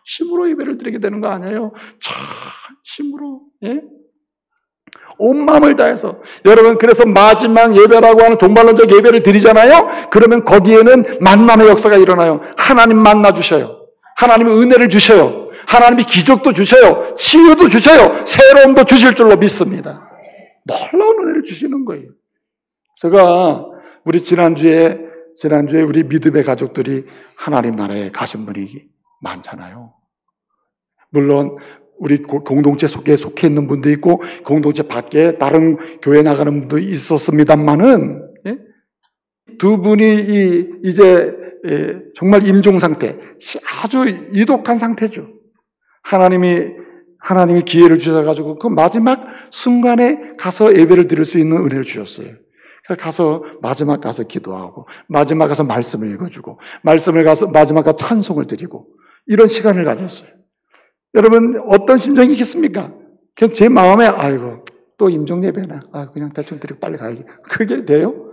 진심으로 예배를 드리게 되는 거 아니에요? 진심으로, 예? 온 마음을 다해서. 여러분 그래서 마지막 예배라고 하는 종말론적 예배를 드리잖아요. 그러면 거기에는 만남의 역사가 일어나요. 하나님 만나 주셔요. 하나님이 은혜를 주셔요. 하나님이 기적도 주셔요. 치유도 주셔요. 새로움도 주실 줄로 믿습니다. 놀라운 은혜를 주시는 거예요. 제가 우리 지난주에 우리 믿음의 가족들이 하나님 나라에 가신 분이 많잖아요. 물론 우리 공동체 속에 속해 있는 분도 있고 공동체 밖에 다른 교회 나가는 분도 있었습니다만은 두 분이 이제 정말 임종 상태, 아주 이독한 상태죠. 하나님이 기회를 주셔가지고 그 마지막 순간에 가서 예배를 드릴 수 있는 은혜를 주셨어요. 가서 마지막 가서 기도하고 마지막 가서 말씀을 읽어주고 마지막 가서 찬송을 드리고 이런 시간을 가졌어요. 여러분 어떤 심정이 있겠습니까? 그냥 제 마음에 아이고 또 임종 예배나 그냥 대충 드리고 빨리 가야지. 그게 돼요?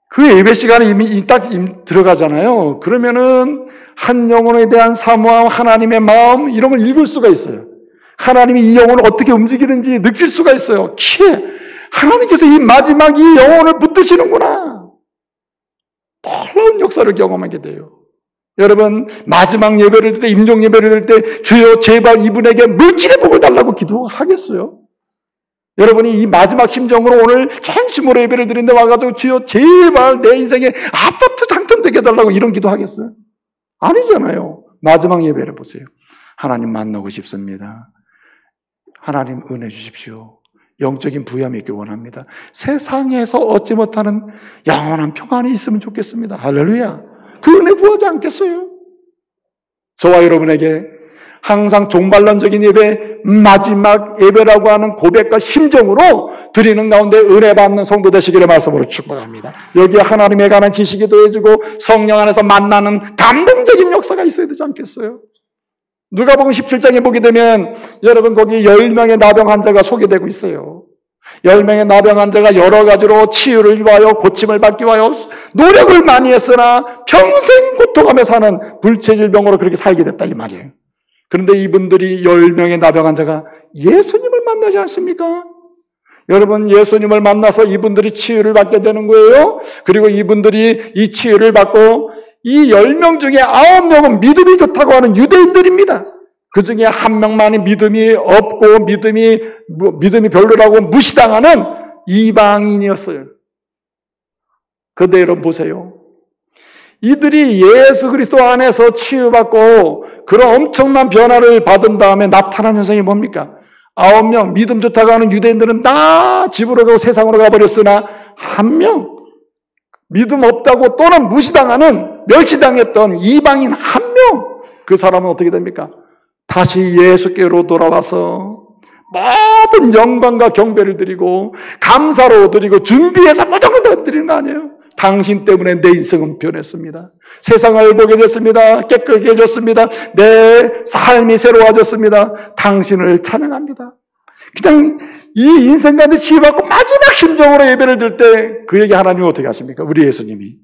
그 예배 시간에 이미 딱 들어가잖아요. 그러면은 한 영혼에 대한 사모함, 하나님의 마음 이런 걸 읽을 수가 있어요. 하나님이 이 영혼을 어떻게 움직이는지 느낄 수가 있어요. 하나님께서 이 마지막 이 영혼을 붙드시는구나. 놀라운 역사를 경험하게 돼요. 여러분 마지막 예배를 드릴 때 임종 예배를 드릴 때 주여 제발 이분에게 물질의 복을 달라고 기도하겠어요? 여러분이 이 마지막 심정으로 오늘 전심으로 예배를 드리는데 와가지고 주여 제발 내 인생에 아파트 당첨되게 해달라고 이런 기도하겠어요? 아니잖아요. 마지막 예배를 보세요. 하나님 만나고 싶습니다. 하나님 은혜 주십시오. 영적인 부여함이 있길 원합니다. 세상에서 얻지 못하는 영원한 평안이 있으면 좋겠습니다. 할렐루야. 그 은혜 부어지 않겠어요? 저와 여러분에게 항상 종말론적인 예배, 마지막 예배라고 하는 고백과 심정으로 드리는 가운데 은혜 받는 성도 되시기를 말씀으로 축복합니다. 여기에 하나님에 관한 지식이 더해지고 성령 안에서 만나는 감동적인 역사가 있어야 되지 않겠어요? 누가복음 17장에 보게 되면 여러분 거기 10명의 나병 환자가 소개되고 있어요. 10명의 나병 환자가 여러 가지로 치유를 위하여 고침을 받기 위하여 노력을 많이 했으나 평생 고통하며 사는 불체질병으로 그렇게 살게 됐다 이 말이에요. 그런데 이분들이 10명의 나병 환자가 예수님을 만나지 않습니까? 여러분, 예수님을 만나서 이분들이 치유를 받게 되는 거예요. 그리고 이분들이 이 치유를 받고 이 10명 중에 9명은 믿음이 좋다고 하는 유대인들입니다. 그 중에 한 명만이 믿음이 없고 믿음이 별로라고 무시당하는 이방인이었어요. 그런데 여러분 보세요. 이들이 예수 그리스도 안에서 치유받고 그런 엄청난 변화를 받은 다음에 나타난 현상이 뭡니까? 9명 믿음 좋다고 하는 유대인들은 다 집으로 가고 세상으로 가버렸으나 한 명 믿음 없다고 또는 무시당하는 멸시당했던 이방인 한 명, 그 사람은 어떻게 됩니까? 다시 예수께로 돌아와서 모든 영광과 경배를 드리고 감사로 드리고 준비해서 모든 걸 드리는 거 아니에요? 당신 때문에 내 인생은 변했습니다. 세상을 보게 됐습니다. 깨끗해졌습니다. 내 삶이 새로워졌습니다. 당신을 찬양합니다. 그냥 이 인생 가운데 치유받고 마지막 심정으로 예배를 드릴 때 그에게 하나님이 어떻게 하십니까? 우리 예수님이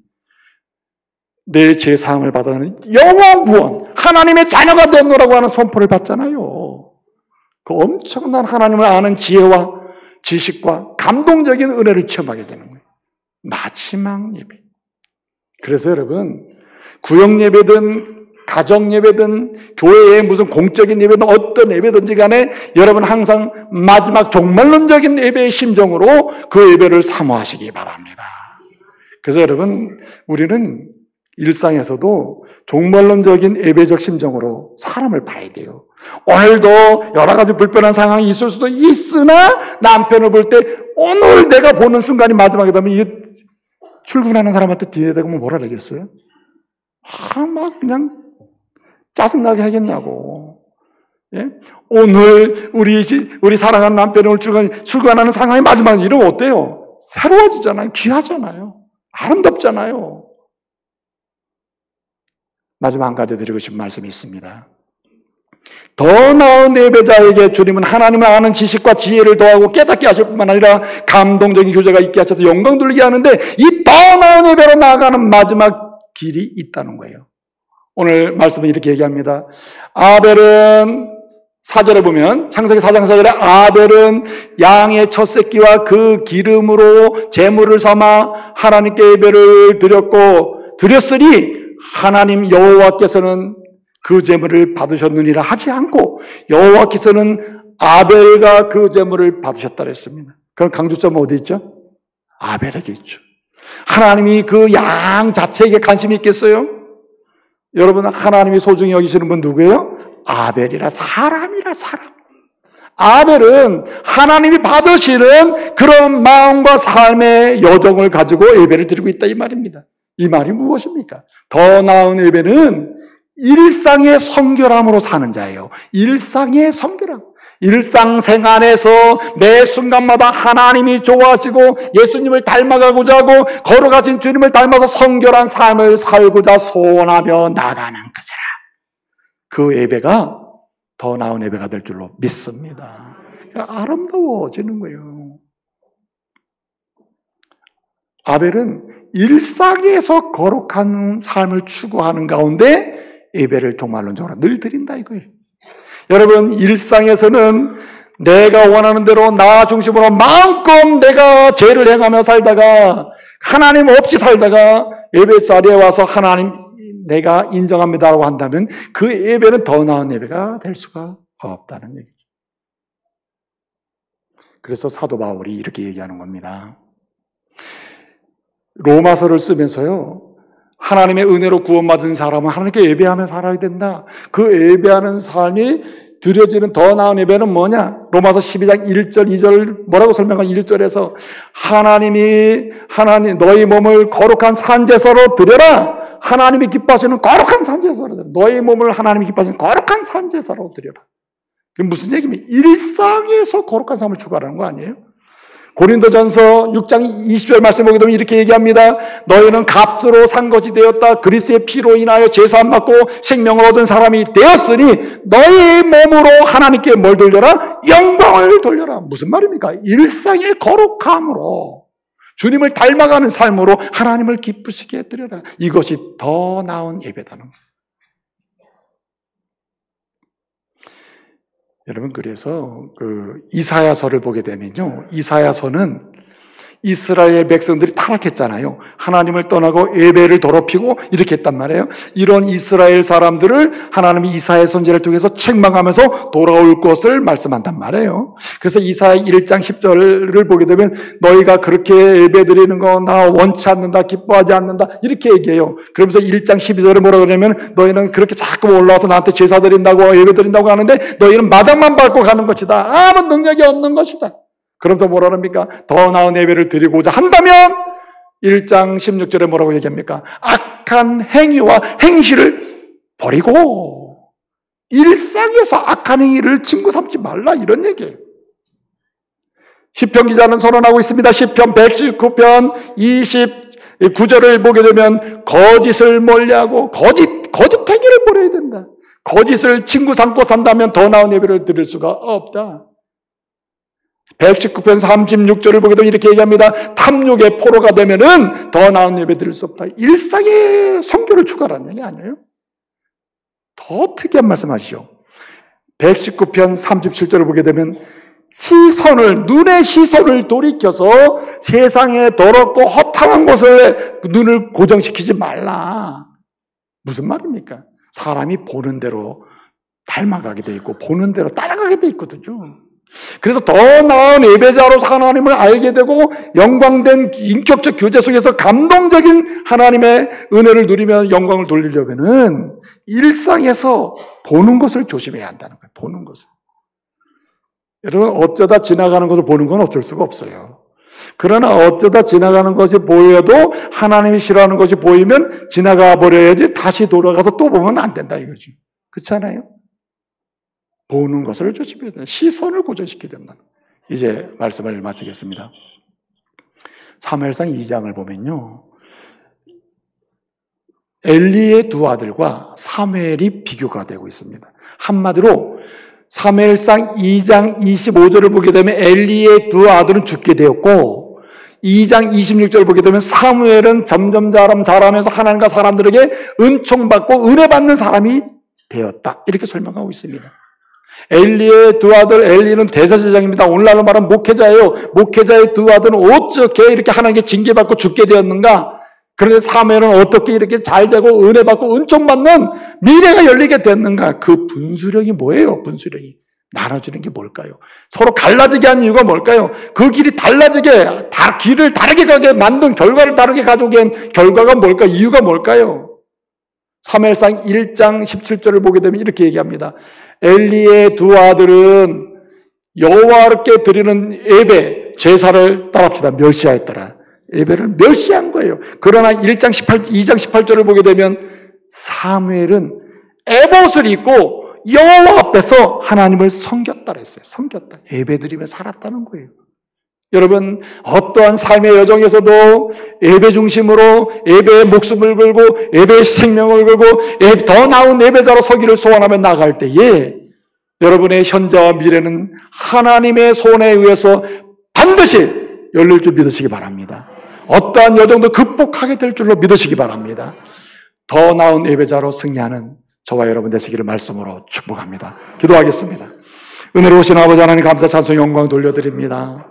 내 죄사함을 받아는 영원 구원, 하나님의 자녀가 됐노라고 하는 선포를 받잖아요. 그 엄청난 하나님을 아는 지혜와 지식과 감동적인 은혜를 체험하게 되는 거예요. 마지막 예배. 그래서 여러분, 구역 예배든 가정 예배든 교회의 무슨 공적인 예배든 어떤 예배든지 간에 여러분 항상 마지막 종말론적인 예배의 심정으로 그 예배를 사모하시기 바랍니다. 그래서 여러분, 우리는 일상에서도 종말론적인 예배적 심정으로 사람을 봐야 돼요. 오늘도 여러 가지 불편한 상황이 있을 수도 있으나 남편을 볼 때 오늘 내가 보는 순간이 마지막이 되면 이게 출근하는 사람한테 뒤에 대고 뭐라 그러겠어요? 막 그냥 짜증나게 하겠냐고. 예? 오늘 우리 사랑하는 남편이 오늘 출근하는 상황이 마지막 이러면 어때요? 새로워지잖아요. 귀하잖아요. 아름답잖아요. 마지막 한 가지 드리고 싶은 말씀이 있습니다. 더 나은 예배자에게 주님은 하나님을 아는 지식과 지혜를 더하고 깨닫게 하실 뿐만 아니라 감동적인 교제가 있게 하셔서 영광 돌리게 하는데 이 더 나은 예배로 나아가는 마지막 길이 있다는 거예요. 오늘 말씀은 이렇게 얘기합니다. 아벨은 4절에 보면 창세기 4장 4절에 아벨은 양의 첫 새끼와 그 기름으로 제물을 삼아 하나님께 예배를 드렸으니 하나님 여호와께서는 그 제물을 받으셨느니라 하지 않고 여호와께서는 아벨과 그 제물을 받으셨다 그랬습니다. 그럼 강조점은 어디 있죠? 아벨에게 있죠. 하나님이 그 양 자체에게 관심이 있겠어요? 여러분, 하나님이 소중히 여기시는 분 누구예요? 아벨이라, 사람이라, 사람. 아벨은 하나님이 받으시는 그런 마음과 삶의 여정을 가지고 예배를 드리고 있다 이 말입니다. 이 말이 무엇입니까? 더 나은 예배는 일상의 성결함으로 사는 자예요. 일상의 성결함. 일상생활에서 매 순간마다 하나님이 좋아하시고 예수님을 닮아가고자 하고 걸어가신 주님을 닮아서 성결한 삶을 살고자 소원하며 나가는 것이라. 그 예배가 더 나은 예배가 될 줄로 믿습니다. 아름다워지는 거예요. 아벨은 일상에서 거룩한 삶을 추구하는 가운데 예배를 종말론적으로 늘 드린다 이거예요. 여러분, 일상에서는 내가 원하는 대로 나 중심으로 마음껏 내가 죄를 행하며 살다가 하나님 없이 살다가 예배 자리에 와서 하나님 내가 인정합니다라고 한다면 그 예배는 더 나은 예배가 될 수가 없다는 얘기죠. 그래서 사도 바울이 이렇게 얘기하는 겁니다. 로마서를 쓰면서요, 하나님의 은혜로 구원받은 사람은 하나님께 예배하며 살아야 된다. 그 예배하는 삶이 드려지는 더 나은 예배는 뭐냐? 로마서 12장 1절 2절 뭐라고 설명한 1절에서 하나님 너희 몸을 거룩한 산제사로 드려라. 하나님이 기뻐하시는 거룩한 산제사로 드려라. 너희 몸을 하나님이 기뻐하시는 거룩한 산제사로 드려라. 그게 무슨 얘기입니까? 일상에서 거룩한 삶을 추구하라는 거 아니에요? 고린도전서 6장 20절 말씀 보게 되면 이렇게 얘기합니다. 너희는 값으로 산 것이 되었다. 그리스도의 피로 인하여 제사함 받고 생명을 얻은 사람이 되었으니 너희 몸으로 하나님께 뭘 돌려라? 영광을 돌려라. 무슨 말입니까? 일상의 거룩함으로 주님을 닮아가는 삶으로 하나님을 기쁘시게 해드려라. 이것이 더 나은 예배다는 거예요. 여러분, 그래서 이사야서를 보게 되면요, 이사야서는 이스라엘 백성들이 타락했잖아요. 하나님을 떠나고 예배를 더럽히고 이렇게 했단 말이에요. 이런 이스라엘 사람들을 하나님이 이사야 선지자를 통해서 책망하면서 돌아올 것을 말씀한단 말이에요. 그래서 이사야 1장 10절을 보게 되면 너희가 그렇게 예배드리는 거 나 원치 않는다, 기뻐하지 않는다 이렇게 얘기해요. 그러면서 1장 12절에 뭐라고 그러냐면 너희는 그렇게 자꾸 올라와서 나한테 제사 드린다고 예배 드린다고 하는데 너희는 마당만 밟고 가는 것이다. 아무 능력이 없는 것이다. 그러면서 뭐라 합니까? 더 나은 예배를 드리고자 한다면 1장 16절에 뭐라고 얘기합니까? 악한 행위와 행실을 버리고 일상에서 악한 행위를 친구 삼지 말라 이런 얘기예요. 시편 기자는 선언하고 있습니다. 시편 119편 29절을 보게 되면 거짓을 멀리하고 거짓 행위를 버려야 된다. 거짓을 친구 삼고 산다면 더 나은 예배를 드릴 수가 없다. 119편 36절을 보게 되면 이렇게 얘기합니다. 탐욕의 포로가 되면은 더 나은 예배 드릴 수 없다. 일상의 선교를 추구하라는 얘기 아니에요? 더 특이한 말씀하시죠. 119편 37절을 보게 되면 눈의 시선을 돌이켜서 세상에 더럽고 허탕한 곳에 눈을 고정시키지 말라. 무슨 말입니까? 사람이 보는 대로 닮아가게 돼 있고 보는 대로 따라가게 돼 있거든요. 그래서 더 나은 예배자로서 하나님을 알게 되고 영광된 인격적 교제 속에서 감동적인 하나님의 은혜를 누리며 영광을 돌리려면은 일상에서 보는 것을 조심해야 한다는 거예요. 보는 것을. 여러분, 어쩌다 지나가는 것을 보는 건 어쩔 수가 없어요. 그러나 어쩌다 지나가는 것이 보여도 하나님이 싫어하는 것이 보이면 지나가 버려야지 다시 돌아가서 또 보면 안 된다 이거죠. 그렇잖아요? 보는 것을 조심해야 된다. 시선을 고정시켜야 된다. 이제 말씀을 마치겠습니다. 사무엘상 2장을 보면요, 엘리의 두 아들과 사무엘이 비교가 되고 있습니다. 한마디로 사무엘상 2장 25절을 보게 되면 엘리의 두 아들은 죽게 되었고 2장 26절을 보게 되면 사무엘은 점점 자라면서 하나님과 사람들에게 은총받고 은혜받는 사람이 되었다. 이렇게 설명하고 있습니다. 엘리의 두 아들, 엘리는 대제사장입니다. 오늘날로 말하면 목회자예요. 목회자의 두 아들은 어떻게 이렇게 하나님께 징계받고 죽게 되었는가? 그런데 사무엘은 어떻게 이렇게 잘되고 은혜받고 은총받는 미래가 열리게 됐는가? 그 분수령이 뭐예요? 분수령이 나눠주는 게 뭘까요? 서로 갈라지게 한 이유가 뭘까요? 그 길이 달라지게, 길을 다르게 가게 만든 결과를 다르게 가져오게 한 결과가 뭘까? 이유가 뭘까요? 사무엘상 1장 17절을 보게 되면 이렇게 얘기합니다. 엘리의 두 아들은 여호와께 드리는 예배, 제사를 따라합시다. 멸시하였더라. 예배를 멸시한 거예요. 그러나 2장 18절을 보게 되면 사무엘은 에봇을 입고 여호와 앞에서 하나님을 섬겼다 그랬어요. 섬겼다. 예배드리며 살았다는 거예요. 여러분, 어떠한 삶의 여정에서도 예배 중심으로 예배의 목숨을 걸고 예배의 생명을 걸고 더 나은 예배자로 서기를 소원하며 나갈 때에 여러분의 현재와 미래는 하나님의 손에 의해서 반드시 열릴 줄 믿으시기 바랍니다. 어떠한 여정도 극복하게 될 줄로 믿으시기 바랍니다. 더 나은 예배자로 승리하는 저와 여러분 되시기를 말씀으로 축복합니다. 기도하겠습니다. 은혜로우신 아버지 하나님 감사 찬송 영광 돌려드립니다.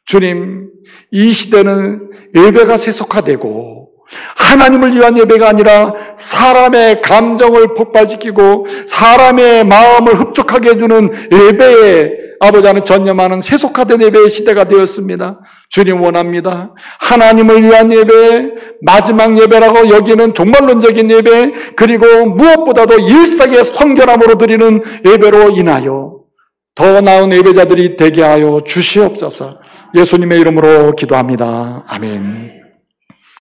주님, 이 시대는 예배가 세속화되고 하나님을 위한 예배가 아니라 사람의 감정을 폭발시키고 사람의 마음을 흡족하게 해주는 예배에 아버지 하나님 전념하는 세속화된 예배의 시대가 되었습니다. 주님 원합니다. 하나님을 위한 예배, 마지막 예배라고 여기는 종말론적인 예배, 그리고 무엇보다도 일상의 성결함으로 드리는 예배로 인하여 더 나은 예배자들이 되게 하여 주시옵소서. 예수님의 이름으로 기도합니다. 아멘.